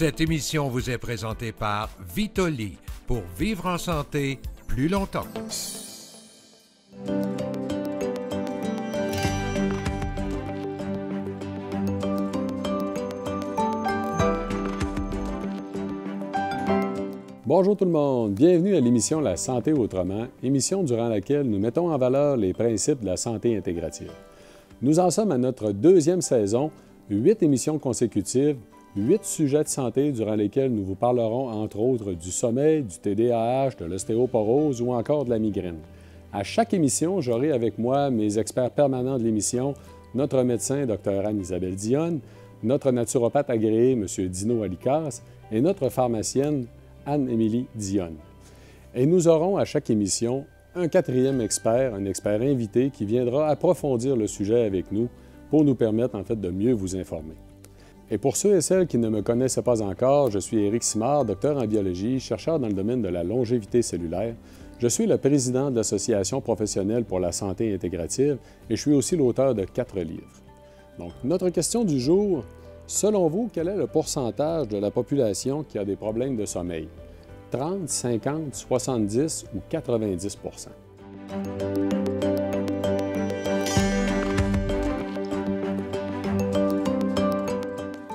Cette émission vous est présentée par Vitoli, pour vivre en santé plus longtemps. Bonjour tout le monde, bienvenue à l'émission La santé autrement, émission durant laquelle nous mettons en valeur les principes de la santé intégrative. Nous en sommes à notre deuxième saison, 8 émissions consécutives, 8 sujets de santé durant lesquels nous vous parlerons entre autres du sommeil, du TDAH, de l'ostéoporose ou encore de la migraine. À chaque émission, j'aurai avec moi mes experts permanents de l'émission, notre médecin Dr Anne-Isabelle Dionne, notre naturopathe agréé M. Dino Alicas et notre pharmacienne Anne-Émilie Dionne. Et nous aurons à chaque émission un quatrième expert, un expert invité qui viendra approfondir le sujet avec nous pour nous permettre en fait de mieux vous informer. Et pour ceux et celles qui ne me connaissaient pas encore, je suis Éric Simard, docteur en biologie, chercheur dans le domaine de la longévité cellulaire. Je suis le président de l'Association professionnelle pour la santé intégrative et je suis aussi l'auteur de 4 livres. Donc, notre question du jour: selon vous, quel est le pourcentage de la population qui a des problèmes de sommeil? 30, 50, 70 ou 90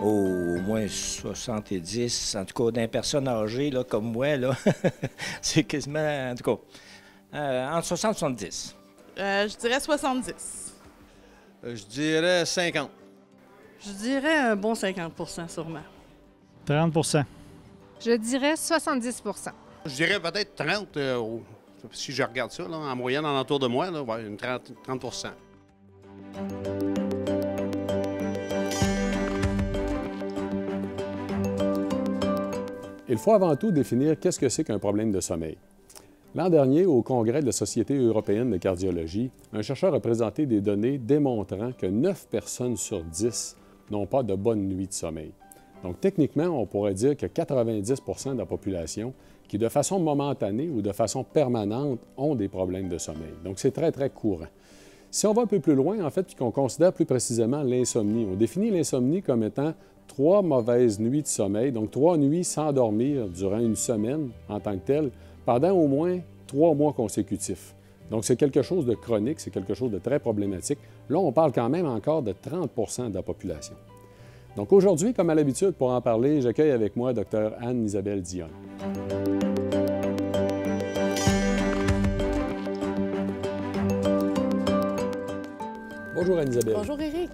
Au moins 70, en tout cas, d'un personne âgée là, comme moi, là, c'est quasiment, en tout cas, entre 60 et 70. Je dirais 70. Je dirais 50. Je dirais un bon 50 sûrement. 30 Je dirais 70 Je dirais peut-être 30, si je regarde ça, là, en moyenne, en entour de moi, là, ouais, une 30 Il faut avant tout définir qu'est-ce que c'est qu'un problème de sommeil. L'an dernier, au Congrès de la Société européenne de cardiologie, un chercheur a présenté des données démontrant que 9 personnes sur 10 n'ont pas de bonne nuit de sommeil. Donc, techniquement, on pourrait dire que 90 de la population qui, de façon momentanée ou de façon permanente, ont des problèmes de sommeil. Donc, c'est très, très courant. Si on va un peu plus loin, en fait, puis qu'on considère plus précisément l'insomnie, on définit l'insomnie comme étant 3 mauvaises nuits de sommeil, donc 3 nuits sans dormir durant une semaine en tant que telle, pendant au moins 3 mois consécutifs. Donc, c'est quelque chose de chronique, c'est quelque chose de très problématique. Là, on parle quand même encore de 30 de la population. Donc, aujourd'hui, comme à l'habitude, pour en parler, j'accueille avec moi Dr Anne-Isabelle Dionne. Bonjour Anne-Isabelle. Bonjour Éric.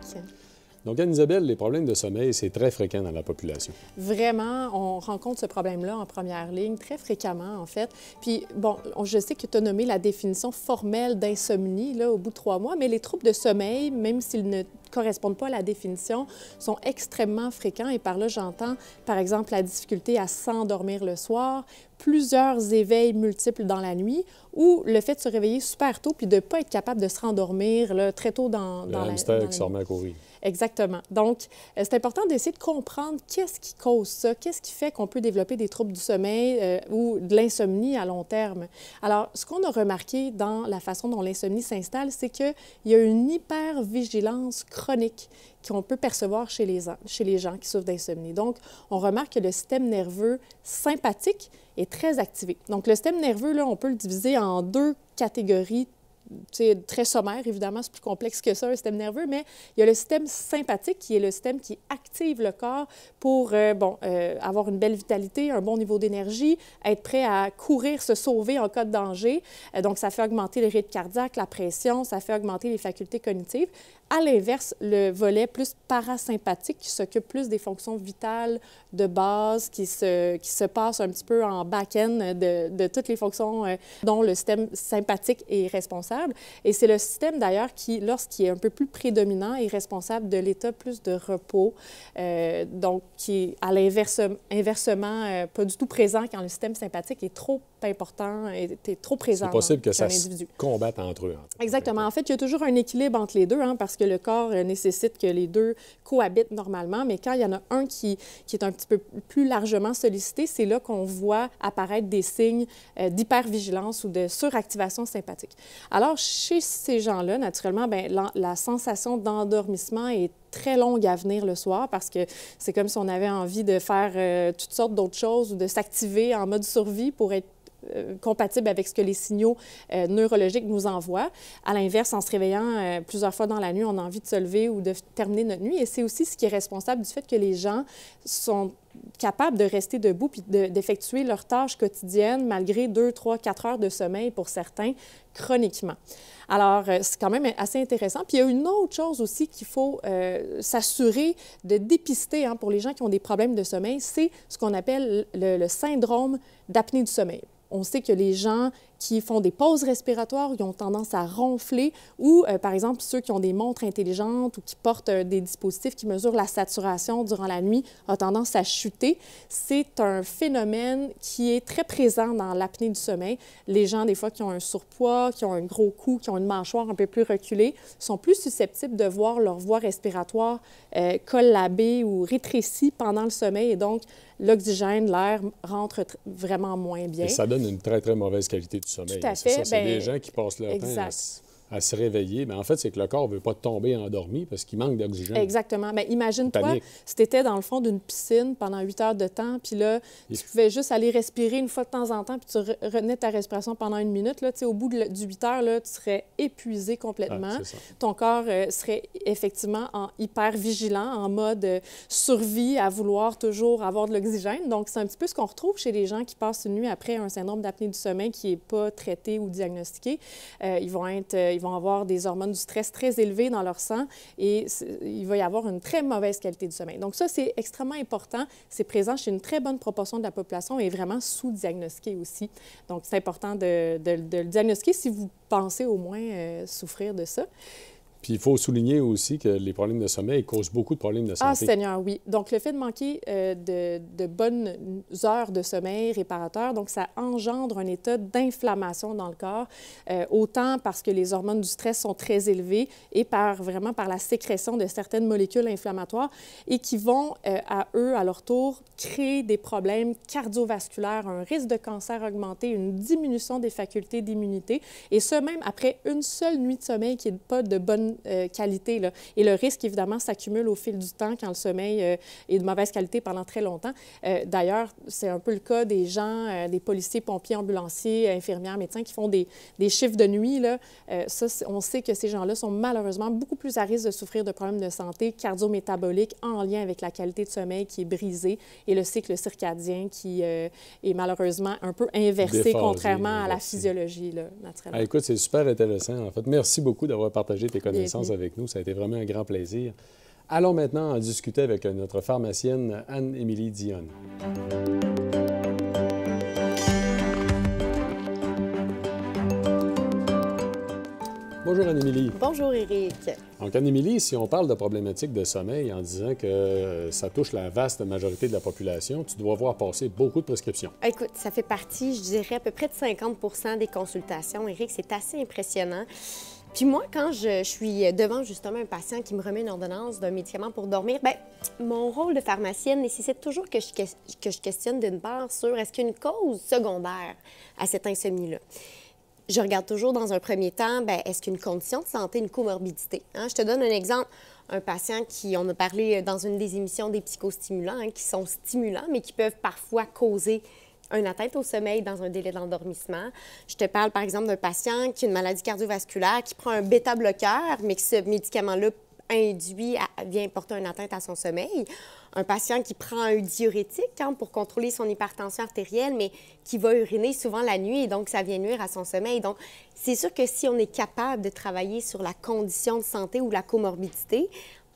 Donc, Anne-Isabelle, les problèmes de sommeil, c'est très fréquent dans la population. Vraiment, on rencontre ce problème-là en première ligne très fréquemment, en fait. Puis, bon, je sais que tu as nommé la définition formelle d'insomnie là, au bout de 3 mois, mais les troubles de sommeil, même s'ils ne correspondent pas à la définition, sont extrêmement fréquents. Et par là, j'entends, par exemple, la difficulté à s'endormir le soir, plusieurs éveils multiples dans la nuit ou le fait de se réveiller super tôt puis de ne pas être capable de se rendormir là, très tôt dans la nuit. Le hamster qui se remet à courir. Exactement. Donc, c'est important d'essayer de comprendre qu'est-ce qui cause ça, qu'est-ce qui fait qu'on peut développer des troubles du sommeil ou de l'insomnie à long terme. Alors, ce qu'on a remarqué dans la façon dont l'insomnie s'installe, c'est qu'il y a une hypervigilance chronique qu'on peut percevoir chez les gens qui souffrent d'insomnie. Donc, on remarque que le système nerveux sympathique est très activé. Donc, le système nerveux, là, on peut le diviser en 2 catégories. C'est très sommaire, évidemment, c'est plus complexe que ça, un système nerveux, mais il y a le système sympathique qui est le système qui active le corps pour avoir une belle vitalité, un bon niveau d'énergie, être prêt à courir, se sauver en cas de danger. Donc, ça fait augmenter le rythme cardiaque, la pression, ça fait augmenter les facultés cognitives. À l'inverse, le volet plus parasympathique qui s'occupe plus des fonctions vitales de base, qui se passe un petit peu en back-end de toutes les fonctions dont le système sympathique est responsable. Et c'est le système d'ailleurs qui, lorsqu'il est un peu plus prédominant, est responsable de l'état plus de repos, donc qui est inversement pas du tout présent quand le système sympathique est trop important, est trop présent. C'est possible que ça se combatte entre eux. En fait. Exactement. En fait, il y a toujours un équilibre entre les deux, parce que le corps nécessite que les deux cohabitent normalement, mais quand il y en a un qui est un petit peu plus largement sollicité, c'est là qu'on voit apparaître des signes d'hypervigilance ou de suractivation sympathique. Alors, chez ces gens-là, naturellement, bien, la sensation d'endormissement est très longue à venir le soir parce que c'est comme si on avait envie de faire toutes sortes d'autres choses ou de s'activer en mode survie pour être compatible avec ce que les signaux neurologiques nous envoient. À l'inverse, en se réveillant plusieurs fois dans la nuit, on a envie de se lever ou de terminer notre nuit. Et c'est aussi ce qui est responsable du fait que les gens sont capables de rester debout puis d'effectuer leurs tâches quotidiennes malgré 2, 3, 4 heures de sommeil pour certains, chroniquement. Alors, c'est quand même assez intéressant. Puis il y a une autre chose aussi qu'il faut s'assurer de dépister pour les gens qui ont des problèmes de sommeil, c'est ce qu'on appelle le syndrome d'apnée du sommeil. On sait que les gens qui font des pauses respiratoires, ils ont tendance à ronfler ou, par exemple, ceux qui ont des montres intelligentes ou qui portent des dispositifs qui mesurent la saturation durant la nuit ont tendance à chuter. C'est un phénomène qui est très présent dans l'apnée du sommeil. Les gens, des fois, qui ont un surpoids, qui ont un gros cou, qui ont une mâchoire un peu plus reculée, sont plus susceptibles de voir leur voie respiratoire collabée ou rétrécie pendant le sommeil et donc l'oxygène, l'air rentre vraiment moins bien. Et ça donne une très, très mauvaise qualité du sommeil. Tout à fait. C'est des gens qui passent leur temps à se réveiller. Mais en fait, c'est que le corps ne veut pas tomber endormi parce qu'il manque d'oxygène. Exactement. Mais imagine-toi, si tu étais dans le fond d'une piscine pendant 8 heures de temps, puis là, tu pouvais juste aller respirer une fois de temps en temps, puis tu retenais ta respiration pendant 1 minute. Là, au bout du 8 heures, là, tu serais épuisé complètement. Ton corps serait effectivement en hyper vigilant, en mode survie, à vouloir toujours avoir de l'oxygène. Donc, c'est un petit peu ce qu'on retrouve chez les gens qui passent une nuit après un syndrome d'apnée du sommeil qui n'est pas traité ou diagnostiqué. Ils vont avoir des hormones du stress très élevées dans leur sang et il va y avoir une très mauvaise qualité du sommeil. Donc ça, c'est extrêmement important. C'est présent chez une très bonne proportion de la population et vraiment sous-diagnostiqué aussi. Donc, c'est important de le diagnostiquer si vous pensez au moins souffrir de ça. Puis il faut souligner aussi que les problèmes de sommeil causent beaucoup de problèmes de santé. Ah, Seigneur, oui. Donc, le fait de manquer de bonnes heures de sommeil réparateur, donc ça engendre un état d'inflammation dans le corps, autant parce que les hormones du stress sont très élevées et vraiment par la sécrétion de certaines molécules inflammatoires et qui vont, à leur tour, créer des problèmes cardiovasculaires, un risque de cancer augmenté, une diminution des facultés d'immunité, et ce, même après une seule nuit de sommeil qui n'est pas de bonne qualité. Là. Et le risque, évidemment, s'accumule au fil du temps quand le sommeil est de mauvaise qualité pendant très longtemps. D'ailleurs, c'est un peu le cas des gens, des policiers, pompiers, ambulanciers, infirmières, médecins qui font des chiffres de nuit. Là. Ça, on sait que ces gens-là sont malheureusement beaucoup plus à risque de souffrir de problèmes de santé cardio-métaboliques en lien avec la qualité de sommeil qui est brisée et le cycle circadien qui est malheureusement un peu inversé, contrairement à la physiologie là, naturellement. Ah, écoute, c'est super intéressant. En fait, merci beaucoup d'avoir partagé tes connaissances avec nous. Ça a été vraiment un grand plaisir. Allons maintenant en discuter avec notre pharmacienne Anne-Émilie Dionne. Bonjour Anne-Émilie. Bonjour Éric. Donc Anne-Émilie, si on parle de problématiques de sommeil en disant que ça touche la vaste majorité de la population, tu dois voir passer beaucoup de prescriptions. Écoute, ça fait partie, je dirais, à peu près de 50 des consultations. Éric, c'est assez impressionnant. Puis moi, quand je suis devant justement un patient qui me remet une ordonnance d'un médicament pour dormir, bien, mon rôle de pharmacienne nécessite toujours que je questionne d'une part sur est-ce qu'il y a une cause secondaire à cette insomnie-là. Je regarde toujours dans un premier temps, bien, est-ce qu'il y a une condition de santé, une comorbidité? Je te donne un exemple. Un patient on a parlé dans une des émissions des psychostimulants, qui sont stimulants, mais qui peuvent parfois causer une atteinte au sommeil dans un délai d'endormissement. Je te parle, par exemple, d'un patient qui a une maladie cardiovasculaire, qui prend un bêta-bloqueur, mais que ce médicament-là vient porter une atteinte à son sommeil. Un patient qui prend un diurétique pour contrôler son hypertension artérielle, mais qui va uriner souvent la nuit et donc ça vient nuire à son sommeil. Donc, c'est sûr que si on est capable de travailler sur la condition de santé ou la comorbidité,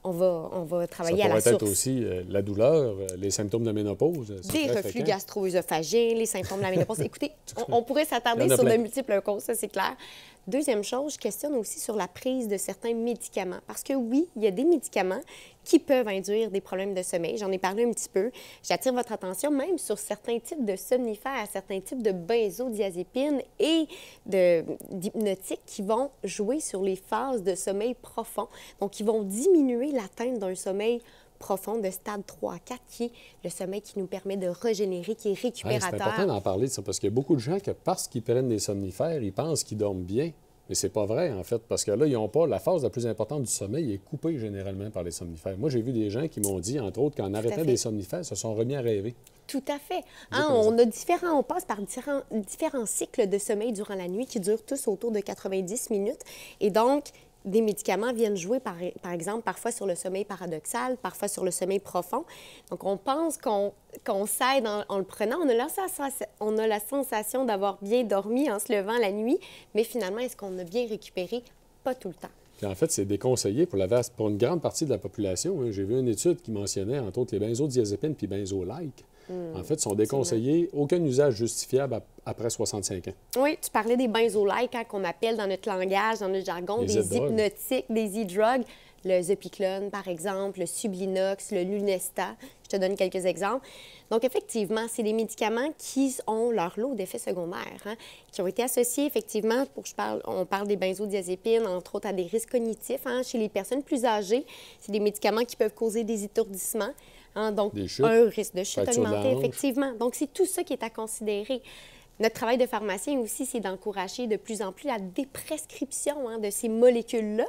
on va travailler à la source. Ça pourrait être aussi la douleur, les symptômes de ménopause. Des reflux gastro-œsophagiens, les symptômes de la ménopause. Écoutez, on pourrait s'attarder sur de multiples causes, ça c'est clair. Deuxième chose, je questionne aussi sur la prise de certains médicaments. Parce que oui, il y a des médicaments qui peuvent induire des problèmes de sommeil. J'en ai parlé un petit peu. J'attire votre attention même sur certains types de somnifères, certains types de benzodiazépines et d'hypnotiques qui vont jouer sur les phases de sommeil profond. Donc, qui vont diminuer l'atteinte d'un sommeil profond de stade 3 à 4, qui est le sommeil qui nous permet de régénérer, qui est récupérateur. C'est important d'en parler de ça, parce qu'il y a beaucoup de gens que, parce qu'ils prennent des somnifères, ils pensent qu'ils dorment bien, Mais c'est pas vrai, en fait, parce que là, ils n'ont pas... La phase la plus importante du sommeil est coupée généralement par les somnifères. Moi, j'ai vu des gens qui m'ont dit, entre autres, qu'en arrêtant les somnifères, se sont remis à rêver. Tout à fait. On passe par différents cycles de sommeil durant la nuit qui durent tous autour de 90 minutes. Et donc, des médicaments viennent jouer, par exemple, parfois sur le sommeil paradoxal, parfois sur le sommeil profond. Donc, on pense qu'on s'aide en le prenant. On a la sensation d'avoir bien dormi en se levant la nuit, mais finalement, est-ce qu'on a bien récupéré? Pas tout le temps. Puis en fait, c'est déconseillé pour une grande partie de la population. Hein. J'ai vu une étude qui mentionnait, entre autres, les benzodiazépines puis benzo-like. En fait, sont déconseillés, aucun usage justifiable après 65 ans. Oui, tu parlais des benzo-like, hein, qu'on appelle dans notre langage, dans notre jargon, des hypnotiques, des e-drugs. Le Zopiclone, par exemple, le Sublinox, le Lunesta. Je te donne quelques exemples. Donc, effectivement, c'est des médicaments qui ont leur lot d'effets secondaires, hein, qui ont été associés, effectivement, on parle des benzodiazépines, entre autres, à des risques cognitifs. Hein, chez les personnes plus âgées, c'est des médicaments qui peuvent causer des étourdissements, hein, donc un risque de chute augmenté, effectivement. Donc, c'est tout ça qui est à considérer. Notre travail de pharmacien aussi, c'est d'encourager de plus en plus la déprescription, hein, de ces molécules-là,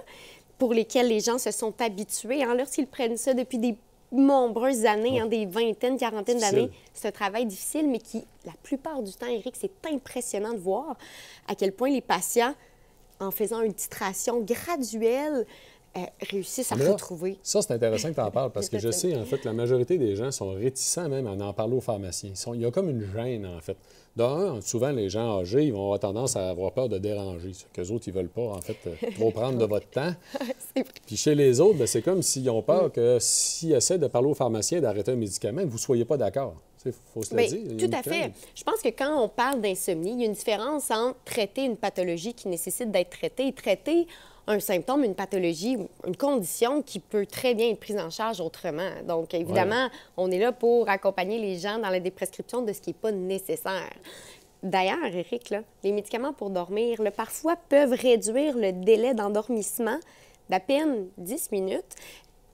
pour lesquelles les gens se sont habitués. Hein, lorsqu'ils prennent ça depuis des nombreuses années, hein, des vingtaines, quarantaines d'années, c'est un travail difficile, mais qui, la plupart du temps, Éric, c'est impressionnant de voir à quel point les patients, en faisant une titration graduelle, réussissent à retrouver. Ça, c'est intéressant que tu en parles, parce que je sais, en fait, que la majorité des gens sont réticents même à en parler aux pharmaciens. Il y a comme une gêne, en fait. D'un, souvent, les gens âgés, ils vont avoir tendance à avoir peur de déranger. Qu'eux autres, ils ne veulent pas, en fait, trop prendre de votre temps. Puis chez les autres, bien, c'est comme s'ils ont peur que s'ils essaient de parler au pharmacien d'arrêter un médicament, vous ne soyez pas d'accord. Il faut se le dire. Tout à fait. Je pense que quand on parle d'insomnie, il y a une différence entre traiter une pathologie qui nécessite d'être traitée et traiter un symptôme, une pathologie, une condition qui peut très bien être prise en charge autrement. Donc, évidemment, on est là pour accompagner les gens dans la déprescription de ce qui n'est pas nécessaire. D'ailleurs, Éric, là, les médicaments pour dormir, là, parfois peuvent réduire le délai d'endormissement d'à peine 10 minutes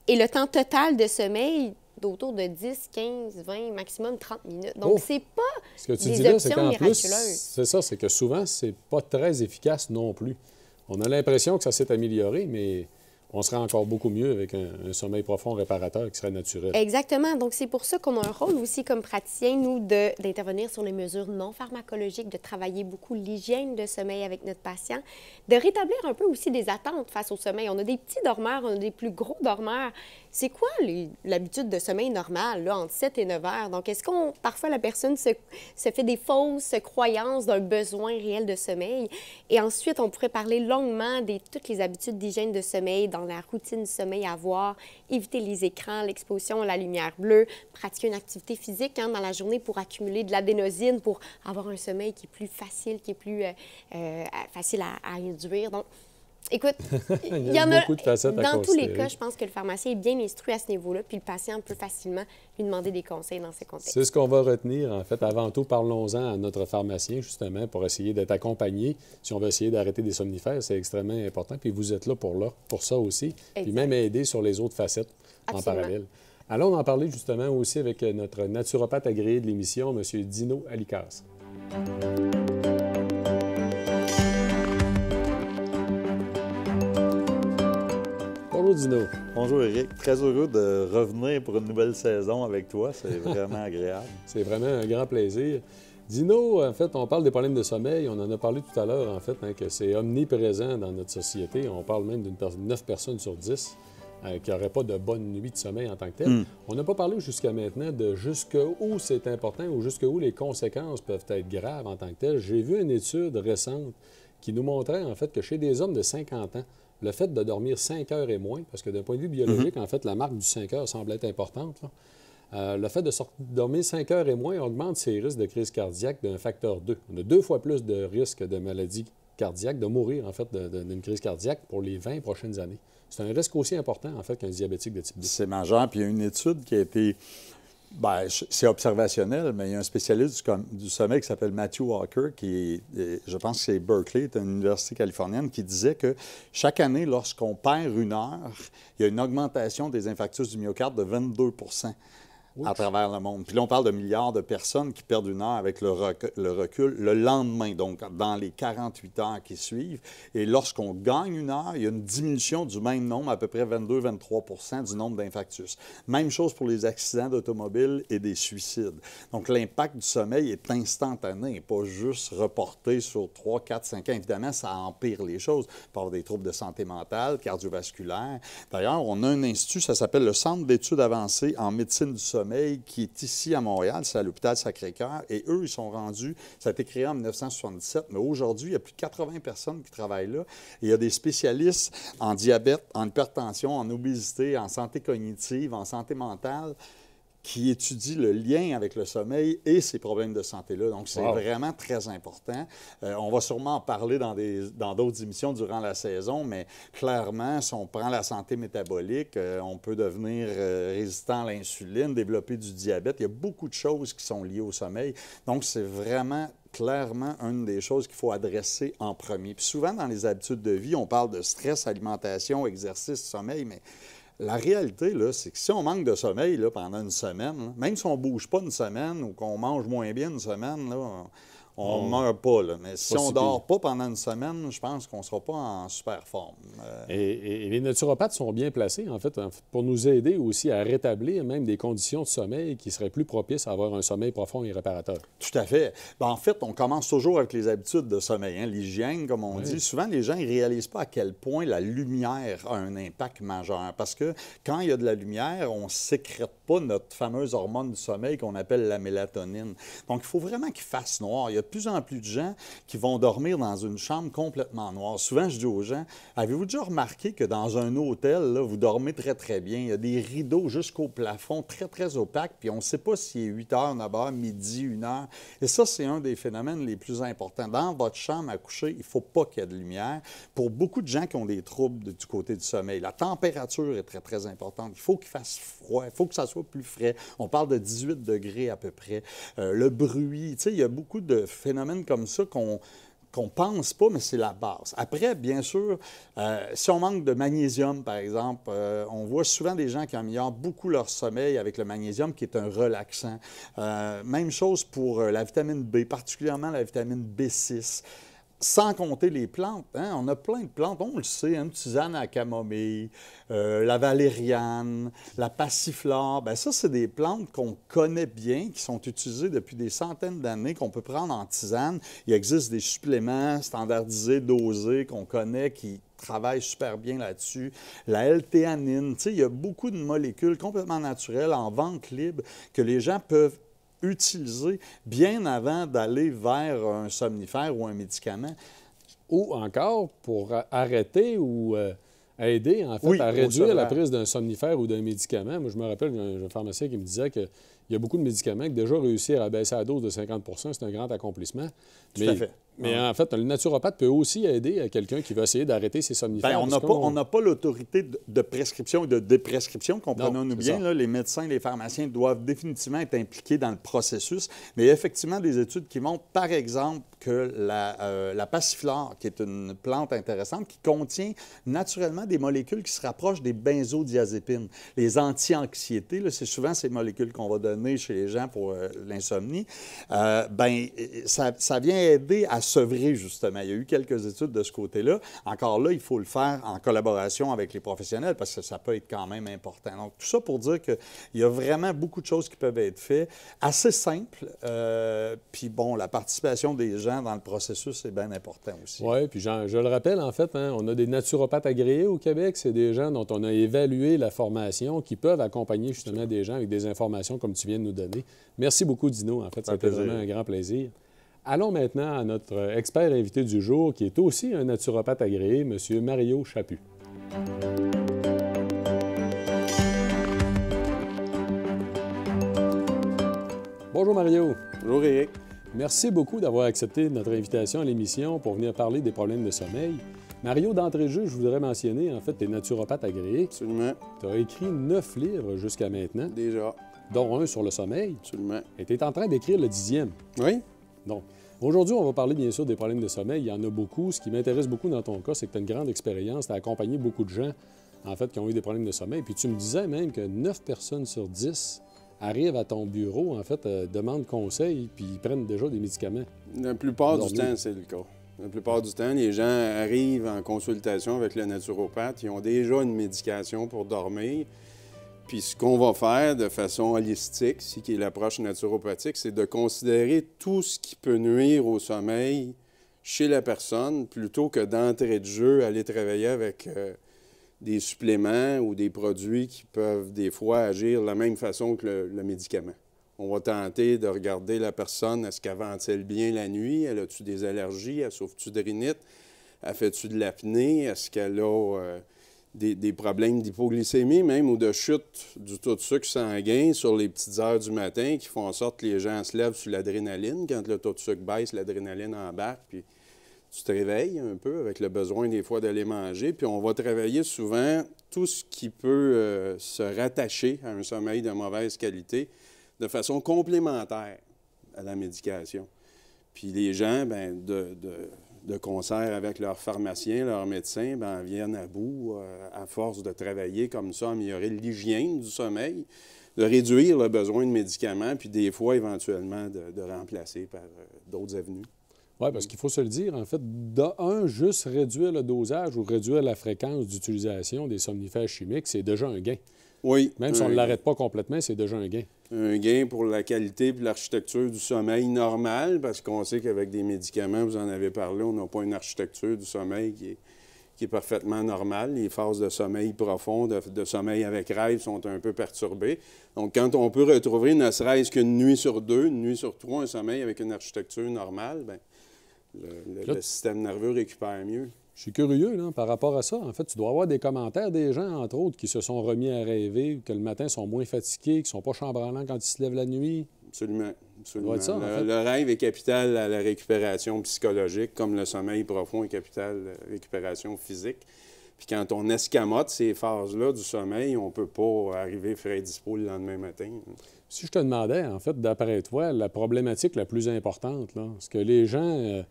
et le temps total de sommeil d'autour de 10, 15, 20, maximum 30 minutes. Donc, c'est pas ce que tu des dis là, options miraculeuses. C'est ça, c'est que souvent, c'est pas très efficace non plus. On a l'impression que ça s'est amélioré, mais on serait encore beaucoup mieux avec un sommeil profond réparateur qui serait naturel. Exactement. Donc, c'est pour ça qu'on a un rôle aussi comme praticien, nous, d'intervenir sur les mesures non pharmacologiques, de travailler beaucoup l'hygiène de sommeil avec notre patient, de rétablir un peu aussi des attentes face au sommeil. On a des petits dormeurs, on a des plus gros dormeurs. C'est quoi l'habitude de sommeil normale, là, entre 7 et 9 heures? Donc, est-ce qu'on, parfois, la personne se fait des fausses croyances d'un besoin réel de sommeil? Et ensuite, on pourrait parler longuement de toutes les habitudes d'hygiène de sommeil, dans la routine du sommeil à avoir, éviter les écrans, l'exposition à la lumière bleue, pratiquer une activité physique, hein, dans la journée pour accumuler de l'adénosine, pour avoir un sommeil qui est plus facile, qui est plus facile à induire. Donc, écoute, il y en a beaucoup de facettes à considérer. Dans tous les cas, je pense que le pharmacien est bien instruit à ce niveau-là, puis le patient peut facilement lui demander des conseils dans ces contextes. C'est ce qu'on va retenir, en fait. Avant tout, parlons-en à notre pharmacien, justement, pour essayer d'être accompagné. Si on veut essayer d'arrêter des somnifères, c'est extrêmement important. Puis vous êtes là pour ça aussi. Exact. Puis même aider sur les autres facettes en parallèle. Allons en parler justement aussi avec notre naturopathe agréé de l'émission, M. Dino Alicas. Bonjour Dino. Bonjour Éric. Très heureux de revenir pour une nouvelle saison avec toi. C'est vraiment agréable. C'est vraiment un grand plaisir. Dino, en fait, on parle des problèmes de sommeil. On en a parlé tout à l'heure, en fait, hein, que c'est omniprésent dans notre société. On parle même d'une 9 personnes sur 10 qui n'auraient pas de bonne nuit de sommeil en tant que telle. On n'a pas parlé jusqu'à maintenant de jusqu'où c'est important ou jusqu'où les conséquences peuvent être graves en tant que telles. J'ai vu une étude récente qui nous montrait, en fait, que chez des hommes de 50 ans, le fait de dormir 5 heures et moins, parce que d'un point de vue biologique, en fait, la marque du 5 heures semble être importante, là. Le fait de dormir 5 heures et moins augmente ses risques de crise cardiaque d'un facteur 2. On a 2 fois plus de risques de maladie cardiaque, de mourir, en fait, d'une crise cardiaque pour les 20 prochaines années. C'est un risque aussi important, en fait, qu'un diabétique de type 2. C'est majeur. Puis il y a une étude qui a été... Bien, c'est observationnel, mais il y a un spécialiste du sommeil qui s'appelle Matthew Walker, qui est, je pense que c'est Berkeley, c'est une université californienne, qui disait que chaque année, lorsqu'on perd 1 heure, il y a une augmentation des infarctus du myocarde de 22 %. à travers le monde. Puis là, on parle de milliards de personnes qui perdent une heure avec le recul le lendemain, donc dans les 48 heures qui suivent. Et lorsqu'on gagne une heure, il y a une diminution du même nombre, à peu près 22-23 du nombre d'infarctus. Même chose pour les accidents d'automobile et des suicides. Donc, l'impact du sommeil est instantané, pas juste reporté sur 3, 4, 5 ans. Évidemment, ça empire les choses. On peut avoir des troubles de santé mentale, cardiovasculaire. D'ailleurs, on a un institut, ça s'appelle le Centre d'études avancées en médecine du sommeil, qui est ici à Montréal, c'est à l'hôpital Sacré-Cœur. Et eux, ils sont rendus, ça a été créé en 1977, mais aujourd'hui, il y a plus de 80 personnes qui travaillent là. Et il y a des spécialistes en diabète, en hypertension, en obésité, en santé cognitive, en santé mentale, qui étudie le lien avec le sommeil et ces problèmes de santé-là. Donc, c'est vraiment très important. On va sûrement en parler dans d'autres émissions durant la saison, mais clairement, si on prend la santé métabolique, on peut devenir résistant à l'insuline, développer du diabète. Il y a beaucoup de choses qui sont liées au sommeil. Donc, c'est vraiment clairement une des choses qu'il faut adresser en premier. Puis souvent, dans les habitudes de vie, on parle de stress, alimentation, exercice, sommeil, mais la réalité, là, c'est que si on manque de sommeil là, pendant une semaine, là, même si on ne bouge pas une semaine ou qu'on mange moins bien une semaine, là, on ne meurt pas. Là. Mais si on ne dort pas pendant une semaine, je pense qu'on ne sera pas en super forme. Et les naturopathes sont bien placés, en fait, pour nous aider aussi à rétablir même des conditions de sommeil qui seraient plus propices à avoir un sommeil profond et réparateur. Tout à fait. Bien, en fait, on commence toujours avec les habitudes de sommeil, hein, l'hygiène, comme on dit. Souvent, les gens ne réalisent pas à quel point la lumière a un impact majeur. Parce que quand il y a de la lumière, on ne sécrète pas notre fameuse hormone du sommeil qu'on appelle la mélatonine. Donc, il faut vraiment qu'il fasse noir. Il y a de plus en plus de gens qui vont dormir dans une chambre complètement noire. Souvent, je dis aux gens, avez-vous déjà remarqué que dans un hôtel, là, vous dormez très, très bien? Il y a des rideaux jusqu'au plafond, très, très opaques, puis on ne sait pas s'il est 8 h, 9 h, midi, 1 h. Et ça, c'est un des phénomènes les plus importants. Dans votre chambre à coucher, il ne faut pas qu'il y ait de lumière. Pour beaucoup de gens qui ont des troubles du côté du sommeil, la température est très, très importante. Il faut qu'il fasse froid, il faut que ça soit plus frais. On parle de 18 degrés à peu près. Le bruit, tu sais, il y a beaucoup de phénomènes comme ça qu'on ne pense pas, mais c'est la base. Après, bien sûr, si on manque de magnésium, par exemple, on voit souvent des gens qui améliorent beaucoup leur sommeil avec le magnésium, qui est un relaxant. Même chose pour la vitamine B, particulièrement la vitamine B6. Sans compter les plantes. Hein? On a plein de plantes, on le sait, une tisane à camomille, la valériane, la passiflore. Bien, ça, c'est des plantes qu'on connaît bien, qui sont utilisées depuis des centaines d'années, qu'on peut prendre en tisane. Il existe des suppléments standardisés, dosés, qu'on connaît, qui travaillent super bien là-dessus. La L-théanine, tu sais, il y a beaucoup de molécules complètement naturelles en vente libre que les gens peuvent utiliser bien avant d'aller vers un somnifère ou un médicament. Ou encore pour arrêter ou aider, en fait, à réduire la prise d'un somnifère ou d'un médicament. Moi, je me rappelle d'un pharmacien qui me disait qu'il y a beaucoup de médicaments que déjà réussir à baisser la dose de 50 % c'est un grand accomplissement. Tout à fait. Mais en fait, le naturopathe peut aussi aider quelqu'un qui veut essayer d'arrêter ses somnifères. Bien, on n'a pas l'autorité de prescription et de déprescription, comprenons-nous bien. Là, les médecins, les pharmaciens doivent définitivement être impliqués dans le processus. Mais il y a effectivement des études qui montrent, par exemple, que la passiflore, qui est une plante intéressante, qui contient naturellement des molécules qui se rapprochent des benzodiazépines. Les anti-anxiétés, c'est souvent ces molécules qu'on va donner chez les gens pour l'insomnie. Ça vient aider à sevrer, justement. Il y a eu quelques études de ce côté-là. Encore là, il faut le faire en collaboration avec les professionnels parce que ça peut être quand même important. Donc, tout ça pour dire qu'il y a vraiment beaucoup de choses qui peuvent être faites. Assez simple. Puis, bon, la participation des gens dans le processus est bien important aussi. Oui, puis je le rappelle, en fait, on a des naturopathes agréés au Québec. C'est des gens dont on a évalué la formation qui peuvent accompagner justement des gens avec des informations comme tu viens de nous donner. Merci beaucoup, Dino. En fait, ça a été vraiment un grand plaisir. Allons maintenant à notre expert invité du jour, qui est aussi un naturopathe agréé, M. Mario Chaput. Bonjour Mario. Bonjour Éric. Merci beaucoup d'avoir accepté notre invitation à l'émission pour venir parler des problèmes de sommeil. Mario, d'entrée de jeu, je voudrais mentionner, en fait, tu es naturopathe agréé. Absolument. Tu as écrit 9 livres jusqu'à maintenant. Déjà. Dont un sur le sommeil. Absolument. Et tu es en train d'écrire le 10e. Oui. Donc, aujourd'hui, on va parler bien sûr des problèmes de sommeil. Il y en a beaucoup. Ce qui m'intéresse beaucoup dans ton cas, c'est que tu as une grande expérience. Tu as accompagné beaucoup de gens, en fait, qui ont eu des problèmes de sommeil. Puis tu me disais même que 9 personnes sur 10 arrivent à ton bureau, en fait, demandent conseil, puis ils prennent déjà des médicaments. La plupart du temps, c'est le cas. La plupart du temps, les gens arrivent en consultation avec le naturopathe, ils ont déjà une médication pour dormir. Puis ce qu'on va faire de façon holistique, ce qui est l'approche naturopathique, c'est de considérer tout ce qui peut nuire au sommeil chez la personne, plutôt que d'entrée de jeu, aller travailler avec des suppléments ou des produits qui peuvent des fois agir de la même façon que le médicament. On va tenter de regarder la personne, est-ce qu'elle ventile bien la nuit, elle a-tu des allergies, elle souffre-tu de rhinite, elle fait-tu de l'apnée, est-ce qu'elle a des problèmes d'hypoglycémie même ou de chute du taux de sucre sanguin sur les petites heures du matin qui font en sorte que les gens se lèvent sur l'adrénaline. Quand le taux de sucre baisse, l'adrénaline embarque, puis tu te réveilles un peu avec le besoin des fois d'aller manger. Puis on va travailler souvent tout ce qui peut se rattacher à un sommeil de mauvaise qualité de façon complémentaire à la médication. Puis les gens, bien, de concert avec leurs pharmaciens, leurs médecins, bien, viennent à bout, à force de travailler comme ça, améliorer l'hygiène du sommeil, de réduire le besoin de médicaments, puis des fois, éventuellement, de remplacer par d'autres avenues. Oui, parce qu'il faut se le dire, en fait, juste réduire le dosage ou réduire la fréquence d'utilisation des somnifères chimiques, c'est déjà un gain. Oui. Même si on ne l'arrête pas complètement, c'est déjà un gain. Un gain pour la qualité et l'architecture du sommeil normal, parce qu'on sait qu'avec des médicaments, vous en avez parlé, on n'a pas une architecture du sommeil qui est parfaitement normale. Les phases de sommeil profond, de sommeil avec rêve sont un peu perturbées. Donc, quand on peut retrouver ne serait-ce qu'une nuit sur 2, une nuit sur 3, un sommeil avec une architecture normale, bien, le système nerveux récupère mieux. Je suis curieux là, par rapport à ça. En fait, tu dois avoir des commentaires des gens, entre autres, qui se sont remis à rêver, que le matin sont moins fatigués, qui ne sont pas chambranlants quand ils se lèvent la nuit. Absolument. Absolument. Ça, en fait. Le rêve est capital à la récupération psychologique, comme le sommeil profond est capital à la récupération physique. Puis quand on escamote ces phases-là du sommeil, on ne peut pas arriver frais dispo le lendemain matin. Si je te demandais, en fait, d'après toi, la problématique la plus importante, là, est-ce que les gens...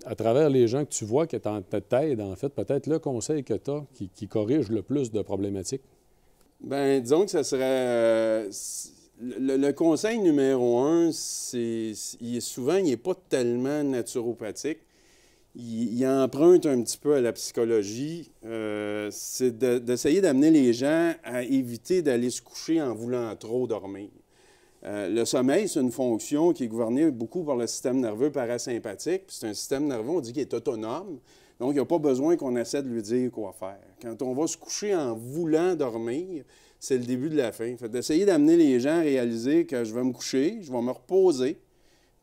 à travers les gens que tu vois qui t'aident, en fait, peut-être le conseil que tu as qui corrige le plus de problématiques? Bien, disons que ça serait... le conseil numéro 1, souvent, il n'est pas tellement naturopathique. Il emprunte un petit peu à la psychologie. C'est d'essayer d'amener les gens à éviter d'aller se coucher en voulant trop dormir. Le sommeil, c'est une fonction qui est gouvernée beaucoup par le système nerveux parasympathique. C'est un système nerveux, on dit, qui est autonome. Donc, il n'y a pas besoin qu'on essaie de lui dire quoi faire. Quand on va se coucher en voulant dormir, c'est le début de la fin. Fait d'essayer d'amener les gens à réaliser que je vais me coucher, je vais me reposer,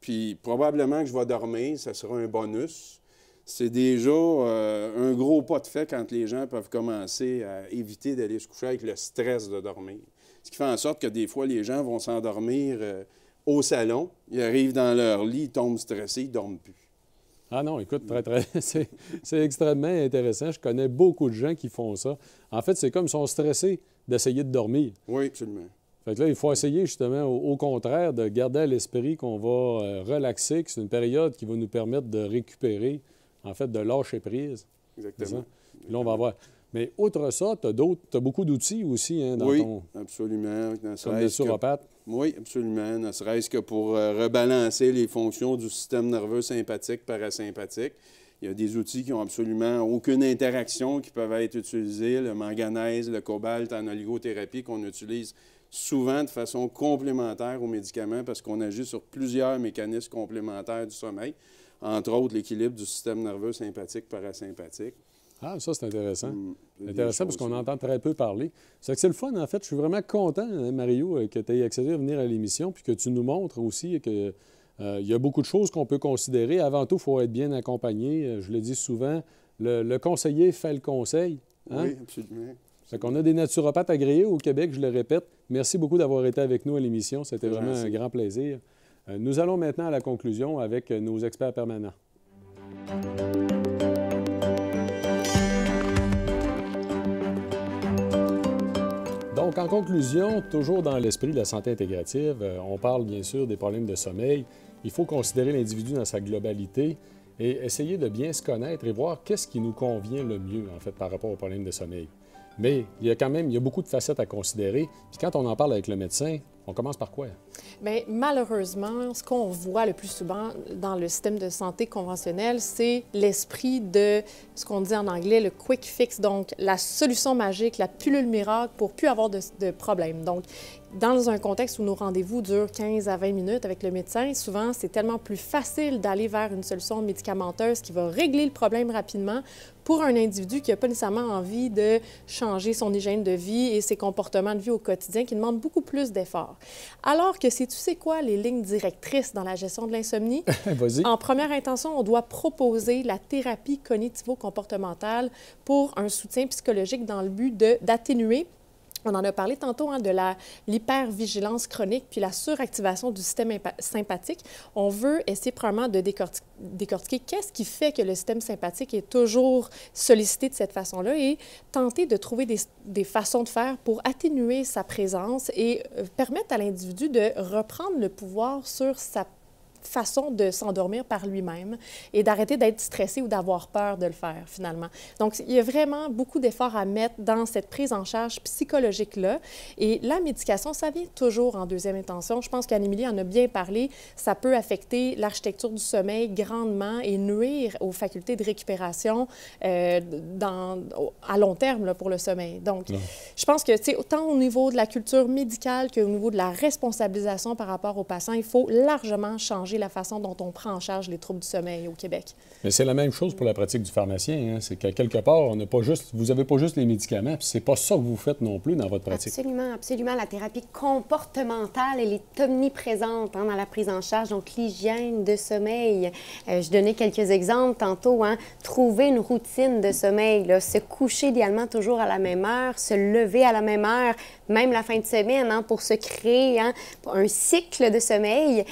puis probablement que je vais dormir, ça sera un bonus. C'est déjà un gros pas de fait quand les gens peuvent commencer à éviter d'aller se coucher avec le stress de dormir. Ce qui fait en sorte que des fois, les gens vont s'endormir au salon, ils arrivent dans leur lit, ils tombent stressés, ils ne dorment plus. Ah non, écoute, c'est extrêmement intéressant. Je connais beaucoup de gens qui font ça. En fait, c'est comme ils sont stressés d'essayer de dormir. Oui, absolument. Fait que là, il faut essayer justement, au contraire, de garder à l'esprit qu'on va relaxer, que c'est une période qui va nous permettre de récupérer, en fait, de lâcher prise. Exactement. Là, on va voir. Mais outre ça, tu as beaucoup d'outils aussi hein, dans ton... Oui, absolument. Comme naturopathe. Oui, absolument. Ne serait-ce que pour rebalancer les fonctions du système nerveux sympathique, parasympathique. Il y a des outils qui n'ont absolument aucune interaction qui peuvent être utilisés. Le manganèse, le cobalt en oligothérapie qu'on utilise souvent de façon complémentaire aux médicaments parce qu'on agit sur plusieurs mécanismes complémentaires du sommeil, entre autres l'équilibre du système nerveux sympathique-parasympathique. Ah, ça, c'est intéressant. Intéressant parce qu'on entend très peu parler. C'est le fun, en fait. Je suis vraiment content, hein, Mario, que tu aies accédé à venir à l'émission puis que tu nous montres aussi qu'il y a beaucoup de choses qu'on peut considérer. Avant tout, il faut être bien accompagné. Je le dis souvent, le conseiller fait le conseil. Hein? Oui, absolument. Fait qu'on a des naturopathes agréés au Québec, je le répète. Merci beaucoup d'avoir été avec nous à l'émission. C'était vraiment un grand plaisir. Nous allons maintenant à la conclusion avec nos experts permanents. Donc, en conclusion, toujours dans l'esprit de la santé intégrative, on parle bien sûr des problèmes de sommeil. Il faut considérer l'individu dans sa globalité et essayer de bien se connaître et voir qu'est-ce qui nous convient le mieux, en fait, par rapport aux problèmes de sommeil. Mais il y a beaucoup de facettes à considérer. Puis quand on en parle avec le médecin, On commence par quoi? Bien, malheureusement, ce qu'on voit le plus souvent dans le système de santé conventionnel, c'est l'esprit de ce qu'on dit en anglais, le quick fix, donc la solution magique, la pilule miracle pour plus avoir de problème. Donc, dans un contexte où nos rendez-vous durent 15 à 20 minutes avec le médecin, souvent, c'est tellement plus facile d'aller vers une solution médicamenteuse qui va régler le problème rapidement pour un individu qui n'a pas nécessairement envie de changer son hygiène de vie et ses comportements de vie au quotidien, qui demandent beaucoup plus d'efforts. Alors que tu sais quoi, les lignes directrices dans la gestion de l'insomnie? Vas-y. En première intention, on doit proposer la thérapie cognitivo-comportementale pour un soutien psychologique dans le but d'atténuer. On en a parlé tantôt de l'hypervigilance chronique puis la suractivation du système sympathique. On veut essayer probablement de décortiquer qu'est-ce qui fait que le système sympathique est toujours sollicité de cette façon-là et tenter de trouver des façons de faire pour atténuer sa présence et permettre à l'individu de reprendre le pouvoir sur sa façon de s'endormir par lui-même et d'arrêter d'être stressé ou d'avoir peur de le faire, finalement. Donc, il y a vraiment beaucoup d'efforts à mettre dans cette prise en charge psychologique-là. Et la médication, ça vient toujours en deuxième intention. Je pense qu'Anne-Émilie en a bien parlé. Ça peut affecter l'architecture du sommeil grandement et nuire aux facultés de récupération à long terme là, pour le sommeil. Donc, je pense que, autant au niveau de la culture médicale qu'au niveau de la responsabilisation par rapport aux patients, il faut largement changer la façon dont on prend en charge les troubles du sommeil au Québec. Mais c'est la même chose pour la pratique du pharmacien. Hein? C'est qu'à quelque part, vous n'avez pas juste les médicaments, puis c'est pas ça que vous faites non plus dans votre pratique. Absolument, absolument. La thérapie comportementale, elle est omniprésente dans la prise en charge. Donc, l'hygiène de sommeil. Je donnais quelques exemples tantôt. Trouver une routine de sommeil, là, se coucher idéalement toujours à la même heure, se lever à la même heure, même la fin de semaine, pour se créer un cycle de sommeil.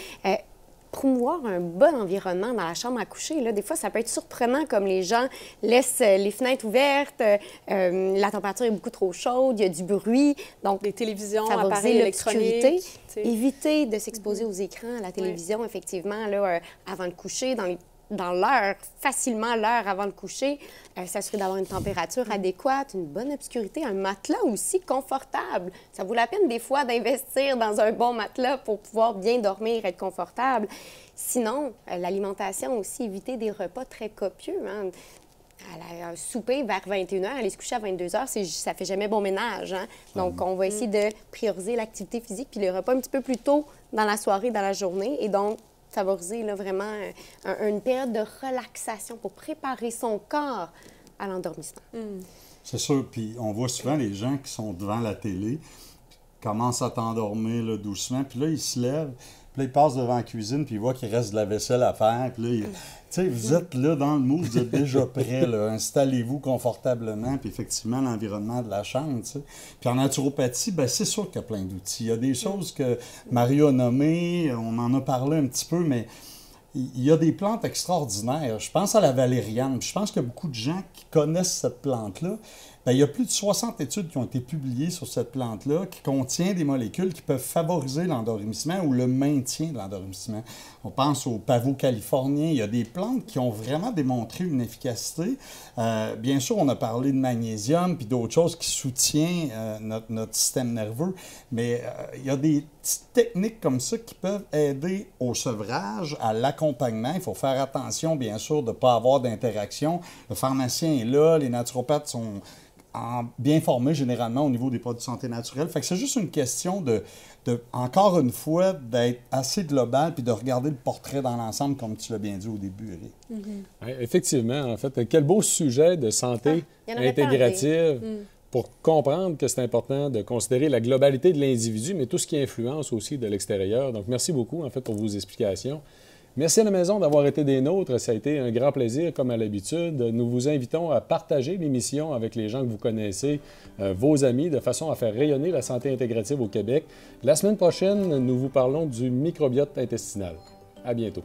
Promouvoir un bon environnement dans la chambre à coucher. Là, des fois, ça peut être surprenant comme les gens laissent les fenêtres ouvertes, la température est beaucoup trop chaude, il y a du bruit. Donc, des télévisions, favoriser appareils électroniques. Éviter de s'exposer aux écrans, à la télévision, effectivement, là, avant de coucher, dans l'heure, facilement l'heure avant le coucher, s'assurer d'avoir une température adéquate, une bonne obscurité, un matelas aussi confortable. Ça vaut la peine des fois d'investir dans un bon matelas pour pouvoir bien dormir, être confortable. Sinon, l'alimentation aussi, éviter des repas très copieux. À souper vers 21h, aller se coucher à 22h, ça fait jamais bon ménage. Donc, on va essayer de prioriser l'activité physique puis les repas un petit peu plus tôt dans la soirée, dans la journée. Et donc, favoriser là, vraiment une période de relaxation pour préparer son corps à l'endormissement. C'est sûr. Puis on voit souvent les gens qui sont devant la télé, commencent à t'endormir là, doucement, puis là, ils se lèvent, puis là, ils passent devant la cuisine, puis ils voient qu'il reste de la vaisselle à faire, puis là, tu sais, vous êtes là dans le mood, vous êtes déjà prêt, là, installez-vous confortablement, puis effectivement, l'environnement de la chambre, tu sais. Puis en naturopathie, bien, c'est sûr qu'il y a plein d'outils. Il y a des choses que Mario a nommées, on en a parlé un petit peu, mais il y a des plantes extraordinaires. Je pense à la valériane, puis je pense qu'il y a beaucoup de gens qui connaissent cette plante-là. Bien, il y a plus de 60 études qui ont été publiées sur cette plante-là qui contient des molécules qui peuvent favoriser l'endormissement ou le maintien de l'endormissement. On pense au pavot californien. Il y a des plantes qui ont vraiment démontré une efficacité. Bien sûr, on a parlé de magnésium puis d'autres choses qui soutiennent notre système nerveux, mais il y a des petites techniques comme ça qui peuvent aider au sevrage, à l'accompagnement. Il faut faire attention, bien sûr, de ne pas avoir d'interaction. Le pharmacien est là, les naturopathes sont bien formés généralement au niveau des produits de santé naturelle. Fait que c'est juste une question de encore une fois, d'être assez global puis de regarder le portrait dans l'ensemble, comme tu l'as bien dit au début, Eric. Oui, effectivement, en fait, quel beau sujet de santé intégrative pour comprendre que c'est important de considérer la globalité de l'individu, mais tout ce qui influence aussi de l'extérieur. Donc, merci beaucoup, en fait, pour vos explications. Merci à la maison d'avoir été des nôtres. Ça a été un grand plaisir, comme à l'habitude. Nous vous invitons à partager l'émission avec les gens que vous connaissez, vos amis, de façon à faire rayonner la santé intégrative au Québec. La semaine prochaine, nous vous parlons du microbiote intestinal. À bientôt.